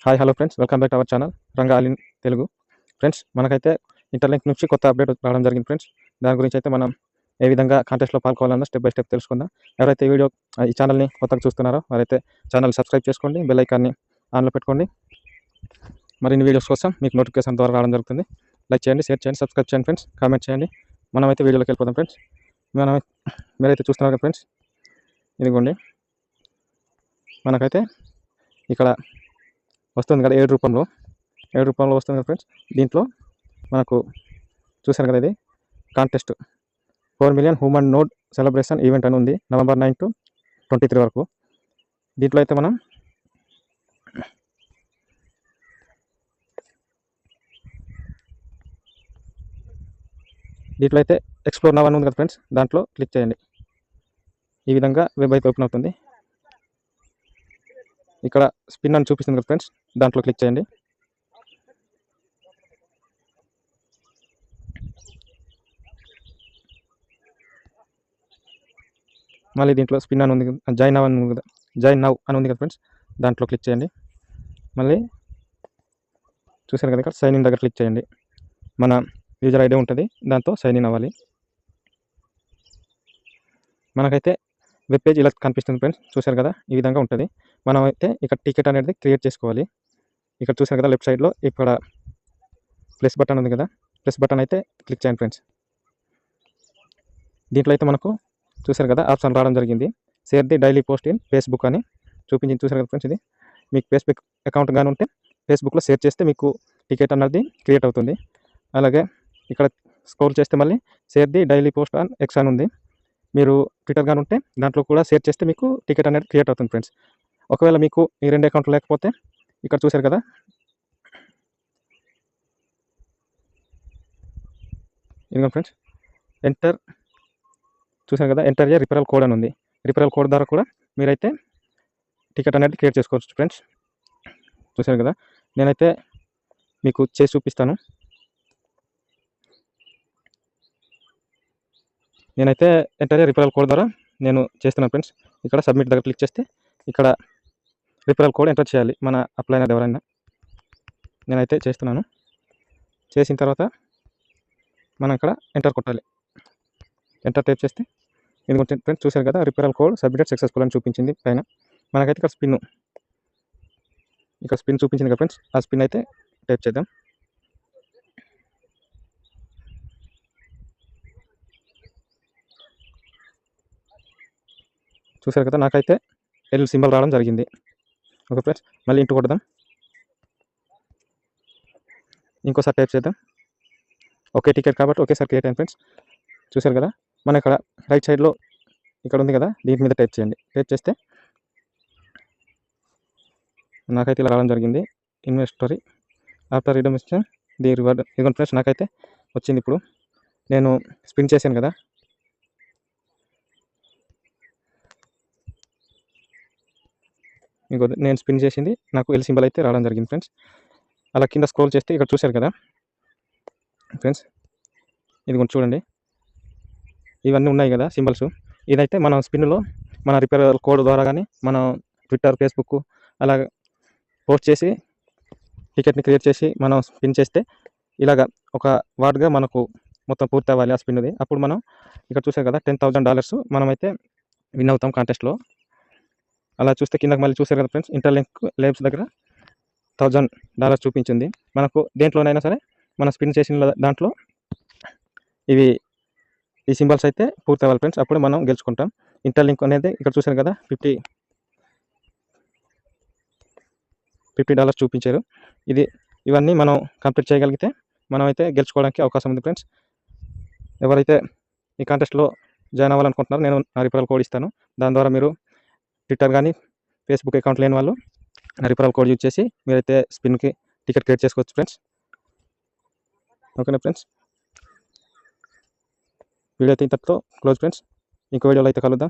Hi hello friends, welcome back to our channel Ranga all in Telugu. Friends, మనకైతే interlink నుంచి కొత్త update రావడం జరిగింది ఫ్రెండ్స్. దాని గురించి అయితే మనం ఏ విధంగా కాంటెస్ట్లో పాల్గొనాలన్నా స్టెప్ బై స్టెప్ తెలుసుకుందాం. ఎవరైతే ఈ ఛానల్ని కొత్తగా చూస్తున్నారో వారైతే ఛానల్ సబ్స్క్రైబ్ చేసుకోండి, బెల్ ఐకాన్ని ఆన్లో పెట్టుకోండి. మరిన్ని వీడియోస్ కోసం మీకు నోటిఫికేషన్ ద్వారా రావడం జరుగుతుంది. లైక్ చేయండి, షేర్ చేయండి, సబ్స్క్రైబ్ చేయండి ఫ్రెండ్స్, కామెంట్ చేయండి. మనమైతే వీడియోలోకి వెళ్ళిపోదాం ఫ్రెండ్స్. మీరైతే చూస్తున్నారు ఫ్రెండ్స్, ఇదిగోండి మనకైతే ఇక్కడ వస్తుంది కదా ఏడు రూపంలో వస్తుంది కదా ఫ్రెండ్స్. దీంట్లో మనకు చూసారు కదా, ఇది contest 4 million human node celebration event అని ఉంది, November 9 to 23 వరకు. దీంట్లో అయితే మనం ఎక్స్ప్లోర్ నవ్ అని ఉంది కదా ఫ్రెండ్స్, దాంట్లో క్లిక్ చేయండి. ఈ విధంగా వెబ్ అయితే ఓపెన్ అవుతుంది. ఇక్కడ స్పిన్ అని చూపిస్తుంది కదా ఫ్రెండ్స్, దాంట్లో క్లిక్ చేయండి. మళ్ళీ దీంట్లో స్పిన్ అని ఉంది, జాయిన్ నవ్ అని ఉంది కదా ఫ్రెండ్స్, దాంట్లో క్లిక్ చేయండి. మళ్ళీ చూసారు కదా, ఇక్కడ సైన్ ఇన్ దగ్గర క్లిక్ చేయండి. మన యూజర్ ఐడి ఉంటుంది, దాంతో సైన్ ఇన్ అవ్వాలి. మనకైతే వెబ్ పేజ్ ఇలా కనిపిస్తుంది ఫ్రెండ్స్, చూసారు కదా, ఈ విధంగా ఉంటుంది. మనం అయితే ఇక్కడ టికెట్ అనేది క్రియేట్ చేసుకోవాలి. ఇక్కడ చూసారు కదా, లెఫ్ట్ సైడ్లో ఇక్కడ ప్లస్ బటన్ ఉంది కదా, ప్లస్ బటన్ అయితే క్లిక్ చేయండి ఫ్రెండ్స్. దీంట్లో అయితే మనకు చూసారు కదా ఆప్షన్ రావడం జరిగింది, share the daily post in Facebook అని చూపించింది. చూసారు కదా ఫ్రెండ్స్, ఇది మీకు ఫేస్బుక్ అకౌంట్ కానీ ఉంటే ఫేస్బుక్లో షేర్ చేస్తే మీకు టికెట్ అన్నది క్రియేట్ అవుతుంది. అలాగే ఇక్కడ స్క్రోల్ చేస్తే మళ్ళీ share the daily post on X అని ఉంది. మీరు ట్విట్టర్ కానీ ఉంటే దాంట్లో కూడా షేర్ చేస్తే మీకు టికెట్ అనేది క్రియేట్ అవుతుంది ఫ్రెండ్స్. ఒకవేళ మీకు ఈ రెండు అకౌంట్లు లేకపోతే ఇక్కడ చూసారు కదా, ఇదిగో ఫ్రెండ్స్, చూసారు కదా, ఎంటర్ ఏ రిఫరల్ కోడ్ అని ఉంది. రిఫరల్ కోడ్ ద్వారా కూడా మీరైతే టికెట్ అనేది క్రియేట్ చేసుకోవచ్చు ఫ్రెండ్స్. చూసారు కదా, నేనైతే మీకు చేసి చూపిస్తాను. నేనైతే ఎంటర్ ఏ రిఫరల్ కోడ్ ద్వారా నేను చేస్తున్నాను ఫ్రెండ్స్. ఇక్కడ సబ్మిట్ దగ్గర క్లిక్ చేస్తే ఇక్కడ రిఫరల్ కోడ్ ఎంటర్ చేయాలి మన అప్లైనర్ ఎవరైనా. నేనైతే చేస్తున్నాను. చేసిన తర్వాత మనం ఇక్కడ ఎంటర్ కొట్టాలి. ఎంటర్ టైప్ చేస్తే ఇది ఫ్రెండ్స్, చూసారు కదా, రిఫరల్ కోడ్ సబ్మిటెడ్ సక్సెస్ఫుల్ అని చూపించింది పైన. మనకైతే ఇక్కడ స్పిన్ చూపించింది కదా ఫ్రెండ్స్, ఆ స్పిన్ అయితే టైప్ చేద్దాం. చూసారు కదా, నాకైతే ఎల్ సింబల్ రావడం జరిగింది. ఓకే ఫ్రెండ్స్, మళ్ళీ ఇంటూ కొడదాం. ఇంకోసారి టైప్ చేద్దాం. ఓకే టికెట్ కాబట్టి ఒకేసారి క్రియేట్ అయింది ఫ్రెండ్స్. చూసారు కదా, మన ఇక్కడ రైట్ సైడ్లో ఇక్కడ ఉంది కదా, దీని మీద టైప్ చేయండి. టైప్ చేస్తే నాకైతే ఇలా రావడం జరిగింది, ఇన్వెస్టరీ ఆఫ్టర్ రిడమిషన్ ది రివార్డ్. ఇదిగోండి ఫ్రెండ్స్, నాకైతే వచ్చింది. ఇప్పుడు నేను స్పిన్ చేశాను కదా, ఇంకో నేను స్పిన్ చేసింది నాకు ఎల్ సింబల్ అయితే రావడం జరిగింది ఫ్రెండ్స్. అలా కింద స్క్రోల్ చేస్తే ఇక్కడ చూశారు కదా ఫ్రెండ్స్, ఇది కొంచెం చూడండి, ఇవన్నీ ఉన్నాయి కదా సింబల్స్. ఇదైతే మనం స్పిన్లో మన రిఫరల్ కోడ్ ద్వారా కానీ మనం ట్విట్టర్, ఫేస్బుక్ అలా పోస్ట్ చేసి టికెట్ని క్రియేట్ చేసి మనం స్పిన్ చేస్తే ఇలాగ ఒక వార్డ్గా మనకు మొత్తం పూర్తి అవ్వాలి ఆ స్పిన్ది. అప్పుడు మనం ఇక్కడ చూసారు కదా, $10,000 మనమైతే విన్ అవుతాం కాంటెస్ట్లో. అలా చూస్తే కిందకి మళ్ళీ చూసారు కదా ఫ్రెండ్స్, ఇంటర్లింక్ లేబ్స్ దగ్గర $1,000 చూపించింది. మనకు దేంట్లోనైనా సరే మనం స్పిన్ చేసిన దాంట్లో ఈ సింబల్స్ అయితే పూర్తి అవ్వాలి ఫ్రెండ్స్, అప్పుడు మనం గెలుచుకుంటాం. ఇంటర్లింక్ అనేది ఇక్కడ చూసారు కదా, $50 చూపించారు. ఇవన్నీ మనం కంప్లీట్ చేయగలిగితే మనమైతే గెలుచుకోవడానికి అవకాశం ఉంది ఫ్రెండ్స్. ఎవరైతే ఈ కాంటెస్ట్లో జాయిన్ అవ్వాలనుకుంటున్నారో నేను నా రిఫరల్ కోడ్ ఇస్తాను. దాని ద్వారా మీరు ట్విట్టర్ కానీ ఫేస్బుక్ అకౌంట్ లేని వాళ్ళు నా రిఫరల్ కోడ్ యూజ్ చేసి మీరైతే స్పిన్కి టికెట్ క్రియేట్ చేసుకోవచ్చు ఫ్రెండ్స్. ఓకేనా ఫ్రెండ్స్, వీడియో అయితే ఇంతటితో క్లోజ్ ఫ్రెండ్స్. ఇంకో వీడియోలో అయితే కలుద్దాం.